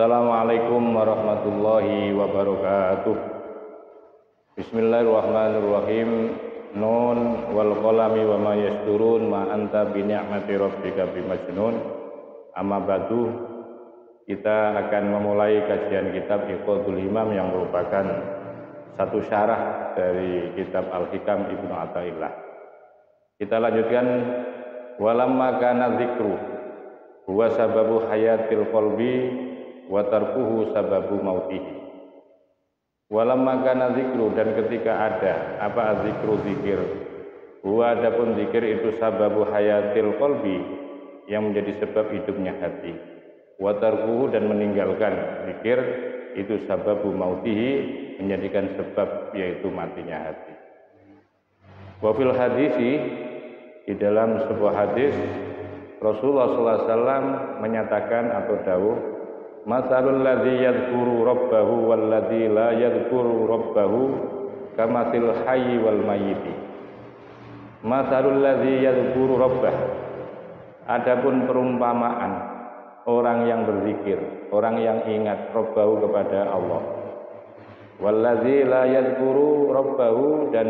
Assalamualaikum warahmatullahi wabarakatuh. Bismillahirrahmanirrahim. Nun wal qalami wa ma yasturun ma anta bi ni'mati rabbika bimajnun. Amma ba'du, kita akan memulai kajian kitab Iqadul Himam yang merupakan satu syarah dari kitab Al-Hikam Ibnu Athaillah. Kita lanjutkan, walamma kana dzikru huwa sababu hayatil qalbi wa tarkuhu sababu mautihi. Walamma kana dzikru, dan ketika ada apa zikru zikir, huwa adapun zikir itu sababu hayatil qalbi, yang menjadi sebab hidupnya hati, wa tarkuhu, dan meninggalkan zikir itu sababu mautihi, menjadikan sebab yaitu matinya hati. Wa fil hadisi, di dalam sebuah hadis Rasulullah SAW menyatakan atau dawuh, masalul ladzi yadhkuru rabbahu wal ladzi la yadhkuru rabbahu kamathil hayyi wal mayyiti. Masalul ladzi yadhkuru rabbah, adapun perumpamaan orang yang berzikir, orang yang ingat rabbahu kepada Allah, wal ladzi la yadhkuru rabbahu, dan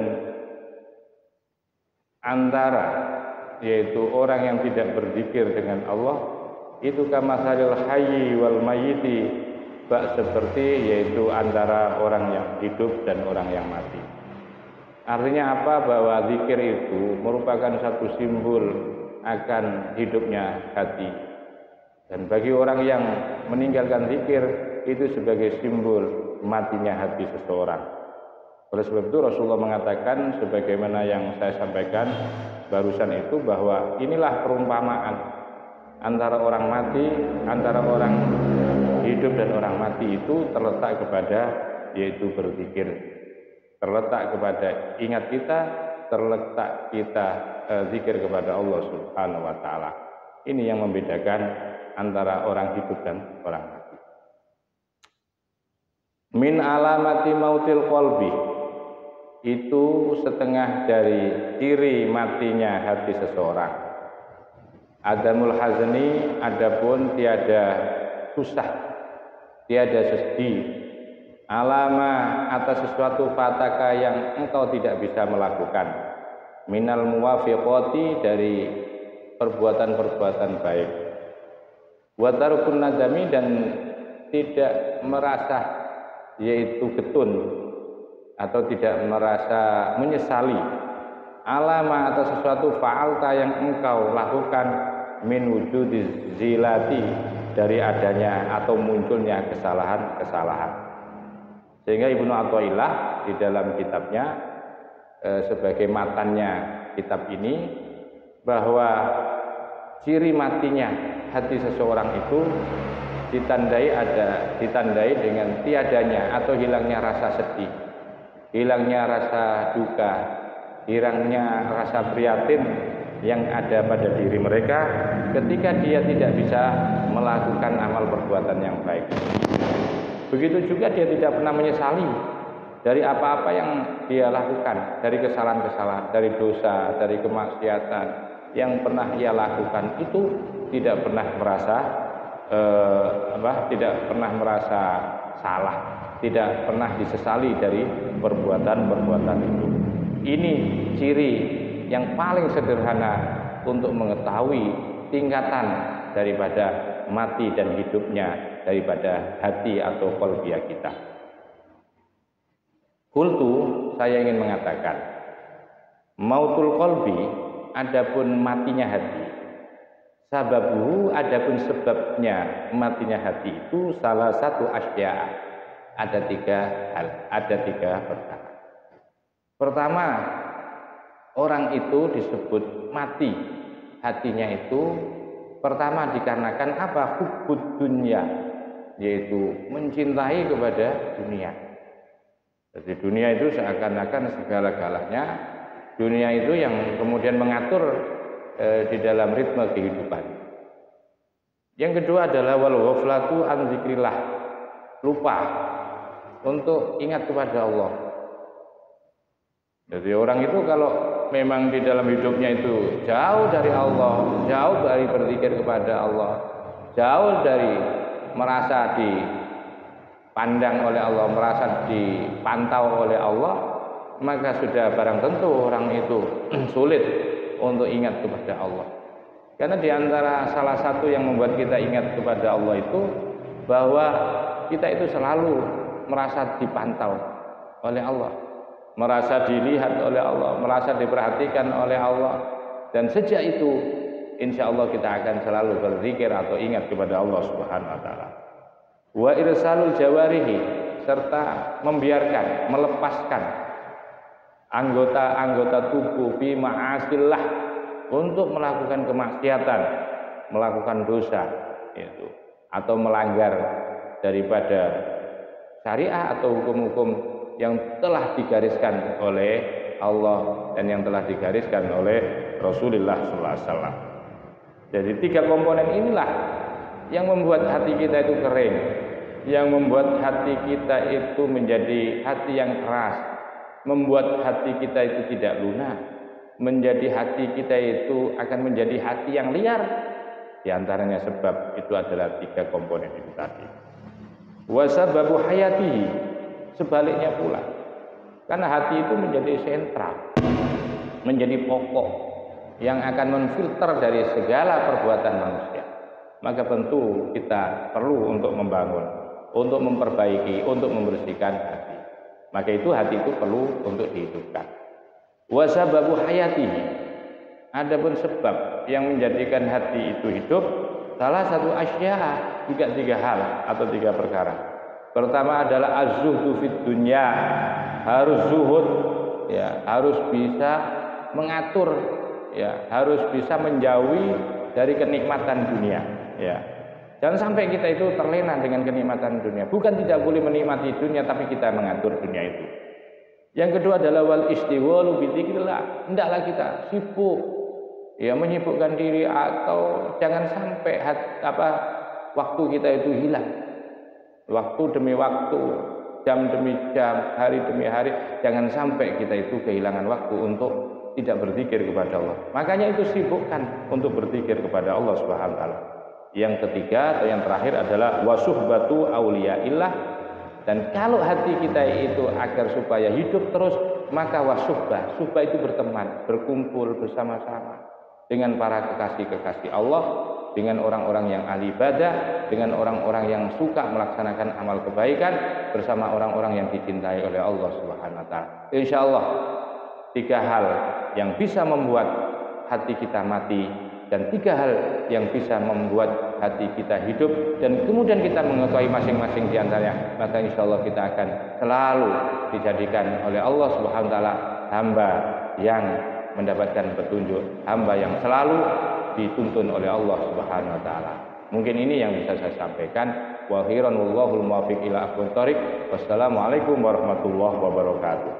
antara yaitu orang yang tidak berzikir dengan Allah itu kamasalil hayyi wal mayyiti, bak seperti yaitu antara orang yang hidup dan orang yang mati. Artinya apa? Bahwa zikir itu merupakan satu simbol akan hidupnya hati, dan bagi orang yang meninggalkan zikir itu sebagai simbol matinya hati seseorang. Oleh sebab itu Rasulullah mengatakan sebagaimana yang saya sampaikan barusan itu, bahwa inilah perumpamaan antara orang mati, antara orang hidup dan orang mati itu terletak kepada yaitu berzikir, terletak kepada ingat kita, terletak kita zikir kepada Allah Subhanahu wa taala. Ini yang membedakan antara orang hidup dan orang mati. Min alamati mautil qalbi, itu setengah dari ciri matinya hati seseorang. Adamul hazni, adapun tiada susah, tiada sedih, alama atas sesuatu fataka yang engkau tidak bisa melakukan, minal muwafiqati, dari perbuatan-perbuatan baik, wa tarkun nadami, dan tidak merasa yaitu getun atau tidak merasa menyesali, alama atas sesuatu fa'alta yang engkau lakukan, min wujudi zilati, dari adanya atau munculnya kesalahan-kesalahan. Sehingga Ibnu Athaillah di dalam kitabnya sebagai matannya kitab ini, bahwa ciri matinya hati seseorang itu ditandai dengan tiadanya atau hilangnya rasa sedih, hilangnya rasa duka, hilangnya rasa prihatin yang ada pada diri mereka ketika dia tidak bisa melakukan amal perbuatan yang baik. Begitu juga dia tidak pernah menyesali dari apa-apa yang dia lakukan, dari kesalahan-kesalahan, dari dosa, dari kemaksiatan yang pernah ia lakukan, itu tidak pernah merasa salah, tidak pernah disesali dari perbuatan-perbuatan itu. Ini ciri yang paling sederhana untuk mengetahui tingkatan daripada mati dan hidupnya daripada hati atau qalbiyah kita. Qultu, saya ingin mengatakan, mautul qalbi, adapun matinya hati, sababuhu, adapun sebabnya matinya hati itu salah satu asya, ada tiga hal, ada tiga perkara. Pertama, orang itu disebut mati hatinya itu pertama dikarenakan apa? Hubbud dunya, yaitu mencintai kepada dunia. Jadi dunia itu seakan-akan segala-galanya, dunia itu yang kemudian mengatur di dalam ritme kehidupan. Yang kedua adalah wal ghaflatu an dzikrillah, lupa untuk ingat kepada Allah. Jadi orang itu kalau memang di dalam hidupnya itu jauh dari Allah, jauh dari berzikir kepada Allah, jauh dari merasa dipandang oleh Allah, merasa dipantau oleh Allah, maka sudah barang tentu orang itu sulit untuk ingat kepada Allah. Karena di antara salah satu yang membuat kita ingat kepada Allah itu bahwa kita itu selalu merasa dipantau oleh Allah, merasa dilihat oleh Allah, merasa diperhatikan oleh Allah. Dan sejak itu insya Allah kita akan selalu berzikir atau ingat kepada Allah Subhanahu wa taala. Wa irsalul jawarihi, serta membiarkan, melepaskan anggota-anggota tubuh fi ma'asillah, untuk melakukan kemaksiatan, melakukan dosa itu, atau melanggar daripada syariah atau hukum-hukum yang telah digariskan oleh Allah dan yang telah digariskan oleh Rasulullah sallallahu alaihi wasallam. Jadi 3 komponen inilah yang membuat hati kita itu kering, yang membuat hati kita itu menjadi hati yang keras, membuat hati kita itu tidak lunak, menjadi hati kita itu akan menjadi hati yang liar. Di antaranya sebab itu adalah 3 komponen itu tadi. Wa sababu hayatihi, sebaliknya pula, karena hati itu menjadi sentral, menjadi pokok yang akan menfilter dari segala perbuatan manusia. Maka tentu kita perlu untuk membangun, untuk memperbaiki, untuk membersihkan hati. Maka itu hati itu perlu untuk dihidupkan. Wa sababu hayatihi, adapun sebab yang menjadikan hati itu hidup, salah satu asya, juga 3 hal atau 3 perkara. Pertama adalah az-zuhdu fid dunya, harus zuhud, ya, harus bisa mengatur, ya, harus bisa menjauhi dari kenikmatan dunia, ya. Jangan sampai kita itu terlena dengan kenikmatan dunia. Bukan tidak boleh menikmati dunia, tapi kita mengatur dunia itu. Yang kedua adalah wal istiwalu bidzikrillah. Hendaklah kita sibuk, ya, menyibukkan diri, atau jangan sampai waktu kita itu hilang. Waktu demi waktu, jam demi jam, hari demi hari, jangan sampai kita itu kehilangan waktu untuk tidak berzikir kepada Allah. Makanya itu sibukkan untuk berzikir kepada Allah Subhanahu wa taala. Yang ketiga atau yang terakhir adalah wasuhbatu auliyaillah. Dan kalau hati kita itu agar supaya hidup terus, maka wasuhbah, suhbah itu berteman, berkumpul bersama-sama dengan para kekasih-kekasih Allah, dengan orang-orang yang ahli ibadah, dengan orang-orang yang suka melaksanakan amal kebaikan, bersama orang-orang yang dicintai oleh Allah Subhanahu wa taala. Insyaallah 3 hal yang bisa membuat hati kita mati, dan 3 hal yang bisa membuat hati kita hidup, dan kemudian kita mengetahui masing-masing di antaranya, maka insya Allah kita akan selalu dijadikan oleh Allah Subhanahu wa taala hamba yang mendapatkan petunjuk, hamba yang selalu dituntun oleh Allah Subhanahu wa taala. Mungkin ini yang bisa saya sampaikan. Wa khairan wallahul muwaffiq ila aqwamit thoriq. Wassalamualaikum warahmatullahi wabarakatuh.